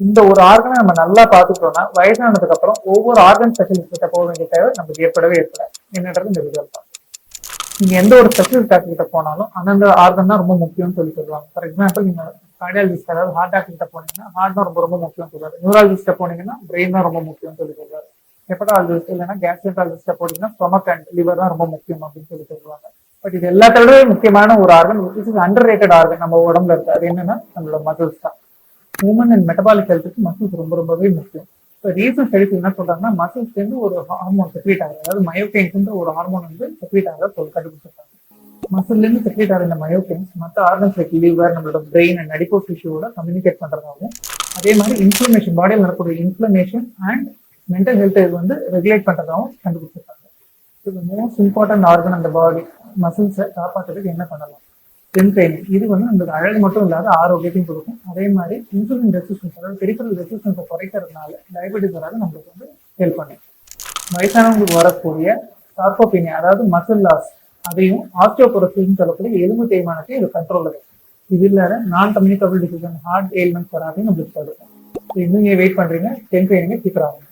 இந்த ஒரு ஆர்கனை நம்ம நல்லா பார்த்துக்கிட்டோம்னா வயசானதுக்கு அப்புறம் ஒவ்வொரு ஆர்கன் ஸ்பெஷலிஸ்ட் கிட்ட போக வேண்டிய தேவை நமக்கு ஏற்படவே ஏற்படாது. என்னன்றது இந்த ரிசல்ட் தான். நீங்க எந்த ஒரு ஸ்பெஷலிஸ்ட் டாக்டர் கிட்ட போனாலும் அந்தந்த ஆர்கன் தான் ரொம்ப முக்கியம்னு சொல்லி சொல்லுவாங்க. ஃபார் எக்ஸாம்பிள் நீங்க கார்டியாலஜிஸ்ட், அதாவது ஹார்ட் டாக்டர் கிட்ட போனீங்கன்னா ஹார்ட் தான் ரொம்ப ரொம்ப முக்கியம் சொல்லுவாரு. நியூராலஜிஸ்ட போனீங்கன்னா பிரெயின் தான் ரொம்ப முக்கியம் சொல்லி சொல்லுவாரு. ஹெப்படாலஜிஸ்ட் இல்லைன்னா கேஸ்ட்ரோன்டாலஜிஸ்ட போனீங்கன்னா ஸ்டொமக் அண்ட் லிவர் தான் ரொம்ப முக்கியம் அப்படின்னு சொல்லி சொல்லுவாங்க. பட் இது எல்லாத்தோட முக்கியமான ஒரு organ, which is under rated organ நம்ம உடம்புல இருக்கு. அது என்னன்னா நம்மளோட மசில்ஸ் தான். ஹியூமன் அண்ட் மெட்டபாலிக் ஹெல்த்துக்கு மசில்ஸ் ரொம்ப ரொம்பவே முக்கியம். இப்போ ரீசன்ட் ஸ்டடிஸ் என்ன சொல்றாங்கன்னா மசில்ஸ்ல இருந்து ஒரு ஹார்மோன் செக்ரீட் ஆகுது, அதாவது மயோகைன்ஸ் ஒரு ஹார்மோன் வந்து செக்ரீட் ஆகிறத கண்டுபிடிச்சிருக்காங்க. மசில்ல இருந்து செக்ரீட் ஆகிற இந்த மயோகைன்ஸ் மற்ற ஆர்கன்ஸ் லைக் லிவர், நம்மளோட பிரெயின் அண்ட் அடிப்போஸ் டிஷ்யூவோட கம்யூனிகேட் பண்றதாகவும், அதே மாதிரி இன்ஃப்ளமேஷன், பாடியில் நடக்கக்கூடிய இன்ஃப்ளமேஷன் அண்ட் மென்டல் ஹெல்த் வந்து ரெகுலேட் பண்றதாகவும் கண்டுபிடிச்சிருக்காங்க. இது மோஸ்ட் இம்பார்ட்டன்ட் ஆர்கன் அந்த பாடி. மசில்ஸை காப்பாற்றுறதுக்கு என்ன பண்ணலாம்? Strength training. இது வந்து நம்மளுக்கு அழகு மட்டும் இல்லாத ஆரோக்கியத்தையும் கொடுக்கும். அதே மாதிரி இன்சுலின் ரெசிஸ்டன்ஸ், அதாவது பெரிஃபரல் ரெசிஸ்டன்ஸை குறைக்கிறதுனால டயபெட்டிஸ் வராது நம்மளுக்கு வந்து ஹெல்ப் பண்ணும். வயசானவங்களுக்கு வரக்கூடிய சார்கோபீனியா, அதாவது மசில் லாஸ், அதையும் ஆஸ்டியோபோரோசிஸ் சொல்லக்கூடிய எலும்பு தேய்மானத்தையும் இது கண்ட்ரோல் இருக்கு. இது இல்லாத non communicable disease, heart ailments வராதையும் நம்மளுக்கு தடுக்கும். இன்னும் நீங்க வெயிட் பண்றீங்க, ஸ்ட்ரென்த் ட்ரைனிங்கை சீக்கிரம் ஆகும்.